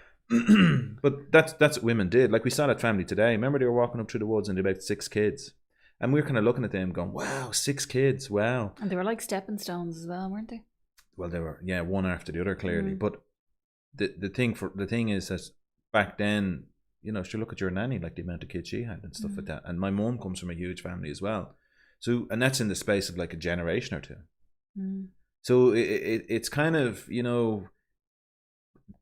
But that's what women did. Like we saw that family today. Remember they were walking up through the woods and they had about 6 kids. And we were kind of looking at them going, wow, 6 kids, wow. And they were like stepping stones as well, weren't they? Well, they were, yeah, one after the other, clearly. But the thing is that back then, she'll look at your nanny, like the amount of kids she had and stuff like that. And my mum comes from a huge family as well. So, and that's in the space of like a generation or two. So it's kind of,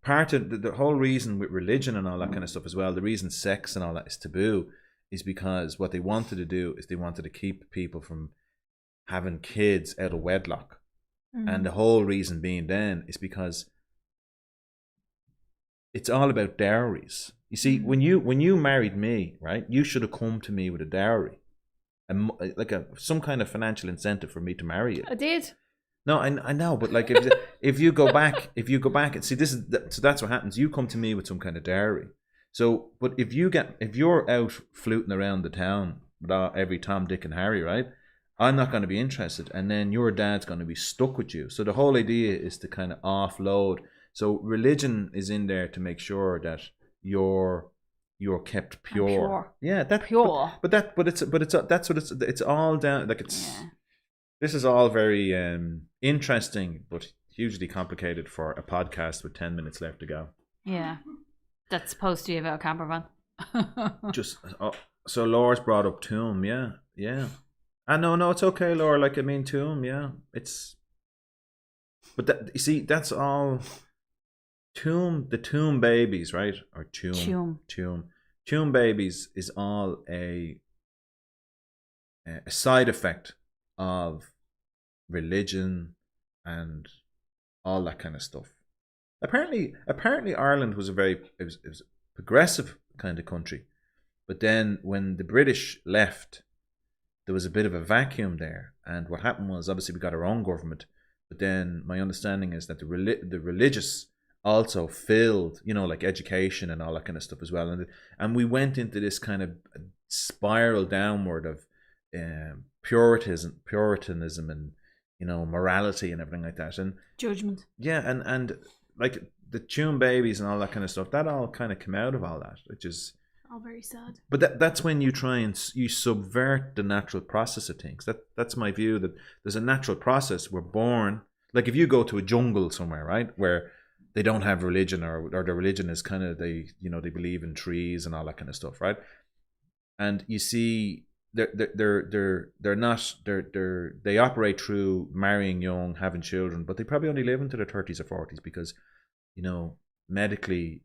part of the whole reason with religion and all that kind of stuff as well, the reason sex and all that is taboo is because what they wanted to do is they wanted to keep people from having kids out of wedlock. And the whole reason being then is because it's all about dowries. You see, when you married me, right, you should have come to me with a dowry. some kind of financial incentive for me to marry you. I did. No, I know, but like if you go back and see, so that's what happens. You come to me with some kind of dowry. So, but if you're out fluting around the town with every Tom, Dick, and Harry, right? I'm not going to be interested, and then your dad's going to be stuck with you. So the whole idea is to kind of offload. So religion is in there to make sure that you're kept pure. Pure. Yeah, that's pure. It's all down. Like this is all very interesting, but hugely complicated for a podcast with 10 minutes left to go. Yeah, that's supposed to be about a camper van. So Laura's brought up Tomb, yeah. No, it's okay, Laura. Like, I mean, Tomb, yeah. But that, you see, that's all. The Tomb babies, right? Or Tomb babies is all a side effect of religion and all that kind of stuff. Apparently Ireland was it was a progressive kind of country, but then when the British left, there was a bit of a vacuum there, and what happened was, obviously we got our own government, but then my understanding is that the religious also filled, like education and all that kind of stuff as well, and we went into this kind of spiral downward of puritanism and morality and everything like that, and judgment. Yeah, and like the Tune babies and all that kind of stuff, that all kind of came out of all that, which is all very sad. But that's when you try and you subvert the natural process of things. That's my view, that there's a natural process. We're born, like if you go to a jungle somewhere, right, where they don't have religion, or their religion is kind of they believe in trees and all that kind of stuff, right? And you see they operate through marrying young, having children, but they probably only live into their 30s or 40s because medically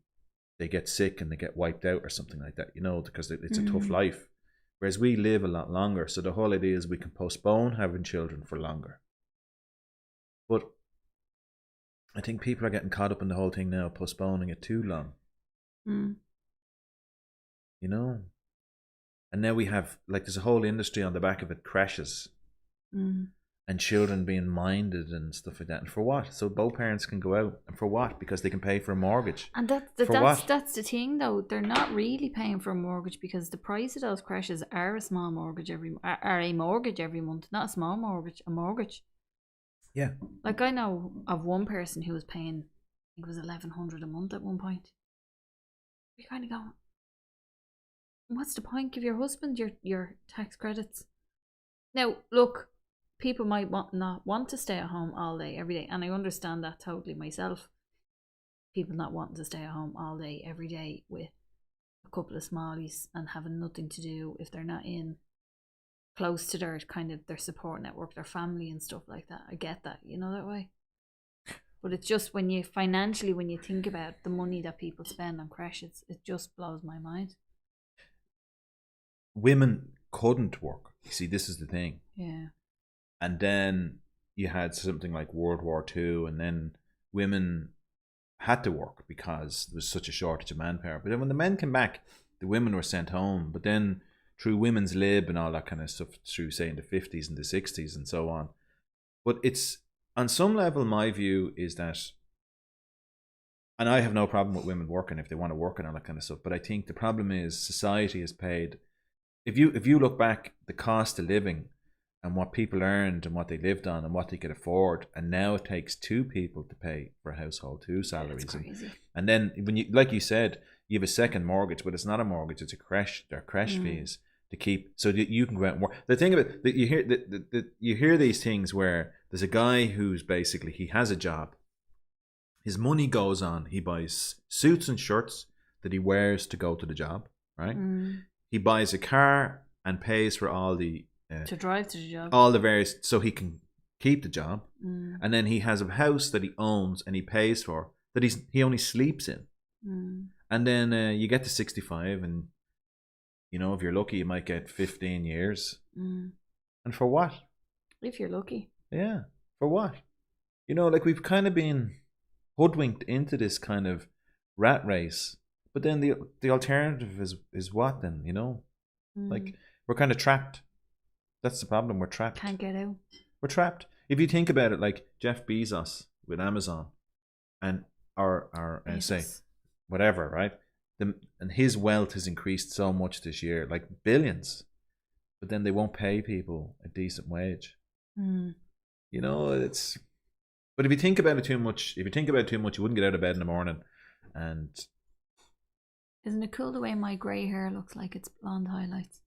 they get sick and they get wiped out or something like that, because it's a tough life. Whereas we live a lot longer. So the whole idea is we can postpone having children for longer. But I think people are getting caught up in the whole thing now, postponing it too long. And now we have, like, there's a whole industry on the back of it, crashes. And children being minded and stuff like that. And for what? So both parents can go out. And for what? Because they can pay for a mortgage. And that's the thing, though. They're not really paying for a mortgage because the price of those crashes are a small mortgage every month. Not a small mortgage, a mortgage. Yeah. Like, I know of one person who was paying, I think it was $1,100 a month at one point. We kind of go, what's the point? Give your husband your tax credits. Now, look, people might not want to stay at home all day, every day. And I understand that totally myself. People not wanting to stay at home all day, every day with a couple of smallies and having nothing to do if they're not in close to their support network, their family and stuff like that. I get that, that way. But it's just when you think about the money that people spend on crashes, it just blows my mind. Women couldn't work. You see, this is the thing. Yeah. And then you had something like World War II, and then women had to work because there was such a shortage of manpower. But then when the men came back, the women were sent home. But then through women's lib and all that kind of stuff, through, say, in the 50s and the 60s and so on. But it's, on some level, my view is that, and I have no problem with women working if they want to work and all that kind of stuff, but I think the problem is society has paid, if you look back, the cost of living and what people earned and what they lived on and what they could afford, and now it takes two people to pay for a household, two salaries. That's crazy. And then when you, like you said, you have a second mortgage, but it's not a mortgage, it's a creche. They're creche fees to keep, so that you can go out and work. The thing about it, that you hear these things where there's a guy who's basically, he has a job, his money goes on, he buys suits and shirts that he wears to go to the job, right? He buys a car and pays for all the to drive to the job, all the various, so he can keep the job. And then he has a house that he owns and he pays for, that he only sleeps in. And then you get to 65, and if you're lucky, you might get 15 years. And for what? If you're lucky. Yeah, for what? Like, we've kind of been hoodwinked into this kind of rat race. But then the alternative is what then? Like, we're kind of trapped. That's the problem. We're trapped. Can't get out. We're trapped. If you think about it, like Jeff Bezos with Amazon, and say whatever, right? And his wealth has increased so much this year, like billions. But then they won't pay people a decent wage. Mm. You know, it's. But if you think about it too much, you wouldn't get out of bed in the morning. And isn't it cool the way my grey hair looks like it's blonde highlights?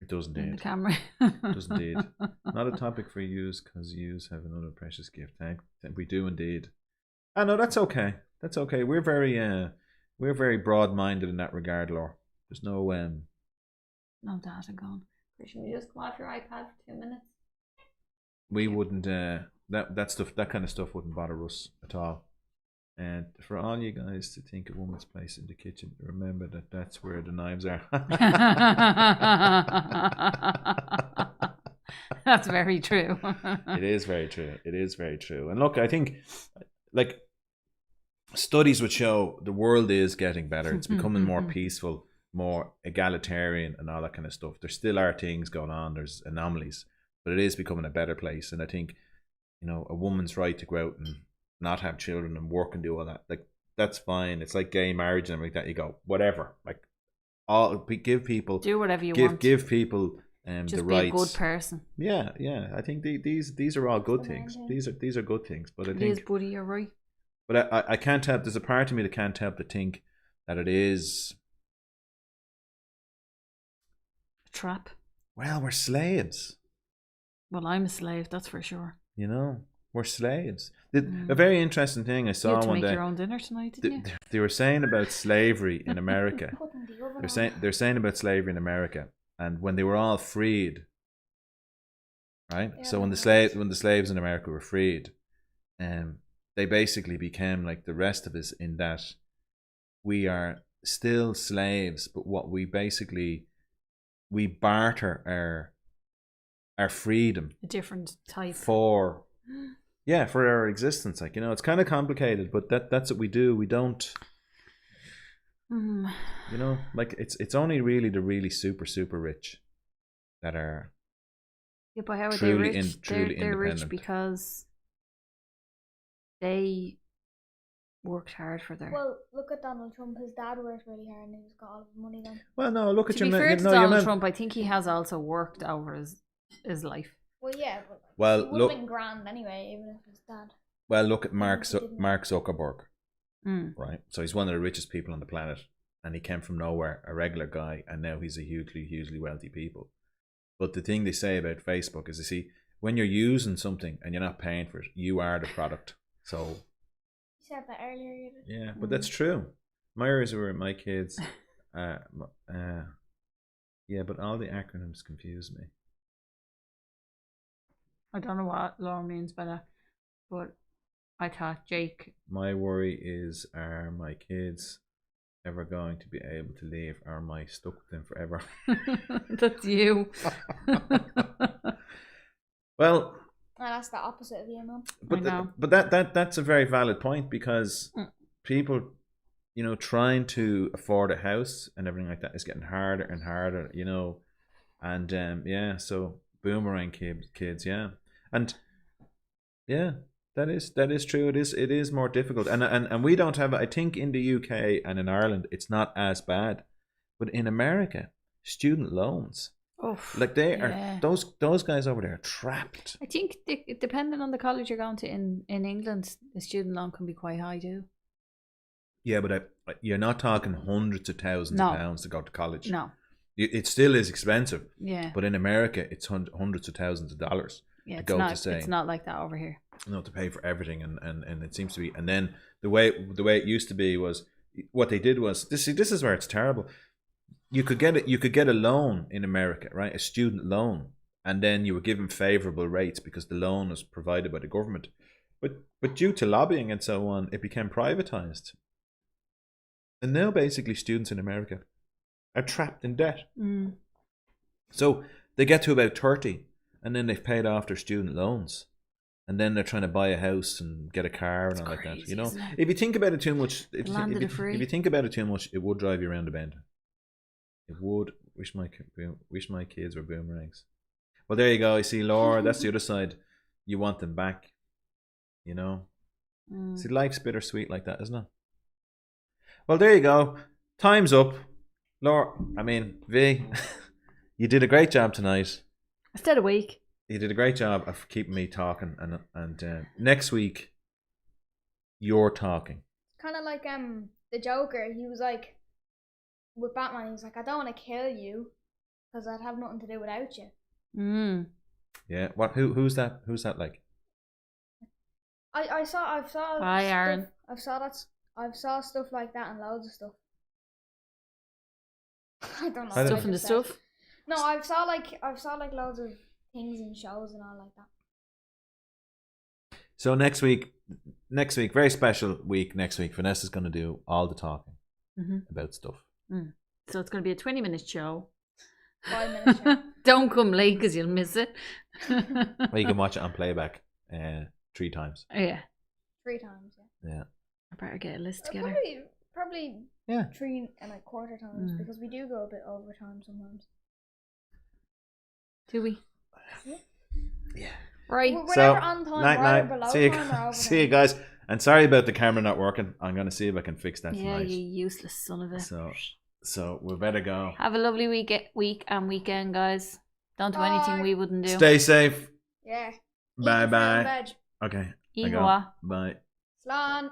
It does indeed. In the camera. It does indeed. Not a topic for yous, because yous have another precious gift. We do indeed. I know that's okay. That's okay. We're very broad-minded in that regard, Laura. There's no no data gone. Can you just come off your iPad for 2 minutes? We wouldn't. That kind of stuff wouldn't bother us at all. And for all you guys to think a woman's place in the kitchen, remember that that's where the knives are. That's very true. It is very true. It is very true. And look, I think, like, studies would show the world is getting better. It's becoming more peaceful, more egalitarian, and all that kind of stuff. There still are things going on. There's anomalies, but it is becoming a better place. And I think, you know, a woman's right to go out and not have children and work and do all that, like, that's fine. It's like gay marriage and everything like that. You go, whatever, like, give people, do whatever you want. Give people just the be rights. a good person. Yeah. I think these are all good things. These are good things. But I think it is, buddy, you're right. But I can't help. There's a part of me that can't help but think that it is a trap. Well, we're slaves. Well, I'm a slave, that's for sure. You know, we're slaves. A very interesting thing I saw you had to one make day. Your own dinner tonight, didn't you? They were saying about slavery in America. they're saying about slavery in America, and when they were all freed, right? Yeah, so when the slaves in America were freed, they basically became like the rest of us in that we are still slaves, but what we barter our freedom, a different type, for our existence. Like, you know, it's kind of complicated, but that's what we do. We don't, you know, like, it's only really the really super rich that are. Yeah, but how are truly they rich? They're rich because they worked hard for their. Well, look at Donald Trump. His dad worked really hard and he's got all of the money then. Well, no, look at to be fair to Donald Trump, I think he has also worked over his life. Well, yeah. Well, he would have been grand anyway, even if his dad. Well, look at Mark Zuckerberg, Mm. right? So he's one of the richest people on the planet, and he came from nowhere, a regular guy, and now he's a hugely wealthy people. But the thing they say about Facebook is, you see, when you're using something and you're not paying for it, you are the product. So. You said that earlier. You did. Yeah, but that's true. Myers were my kids. Yeah, but all the acronyms confuse me. I don't know what Laura means by that, but I thought Jake. My worry is, are my kids ever going to be able to leave, or am I stuck with them forever? That's you. Well, that's the opposite of you, man. But that's a very valid point, because people, you know, trying to afford a house and everything like that is getting harder and harder, you know, and so boomerang kids, yeah. And yeah, that is true. It is more difficult, and we don't have. I think in the UK and in Ireland it's not as bad, but in America, student loans, like they are those guys over there are trapped. I think depending on the college you're going to in England, the student loan can be quite high too. Yeah, but you're not talking hundreds of thousands of pounds to go to college. No, it still is expensive. Yeah, but in America, it's hundreds of thousands of dollars. Yeah, it's not like that over here. No, to pay for everything, and it seems to be. And then the way it used to be was, what they did was, this is where it's terrible. You could get a loan in America, right? A student loan, and then you were given favorable rates because the loan was provided by the government. But due to lobbying and so on, it became privatized. And now basically students in America are trapped in debt. Mm. So they get to about 30, and then they've paid off their student loans, and then they're trying to buy a house and get a car and all like that. You know, if you think about it too much, if you think about it too much, it would drive you around the bend. It would. Wish my kids were boomerangs. Well, there you go. You see, Laura, that's the other side. You want them back, you know. See, life's bittersweet like that, isn't it? Well, there you go. Time's up. Laura, V, you did a great job tonight. Instead of week. You did a great job of keeping me talking, and next week, you're talking. Kind of like the Joker. He was like, with Batman, he was like, I don't want to kill you because I'd have nothing to do without you. Yeah. What? Who's that? Who's that like? I've saw Hi, stuff, Aaron. I've saw stuff like that and loads of stuff. I don't know. Stuff in the stuff. No, I've saw like loads of things in shows and all like that. So next week, very special week. Next week, Vanessa's going to do all the talking about stuff. So it's going to be a 20-minute show. 5 minutes. Show. Don't come late because you'll miss it. Well, you can watch it on playback 3 times. Yeah. 3 times. Yeah. I better get a list together. Probably. Yeah. 3.25 times because we do go a bit over time sometimes. Do we? Yeah. Right. We're never on time. Night. Below See you, time or over see you guys. And sorry about the camera not working. I'm going to see if I can fix that tonight. Yeah, you useless son of a. So we better go. Have a lovely week and weekend, guys. Don't do anything we wouldn't do. Stay safe. Yeah. Bye. Okay. I go. Iwa. Bye. Slán.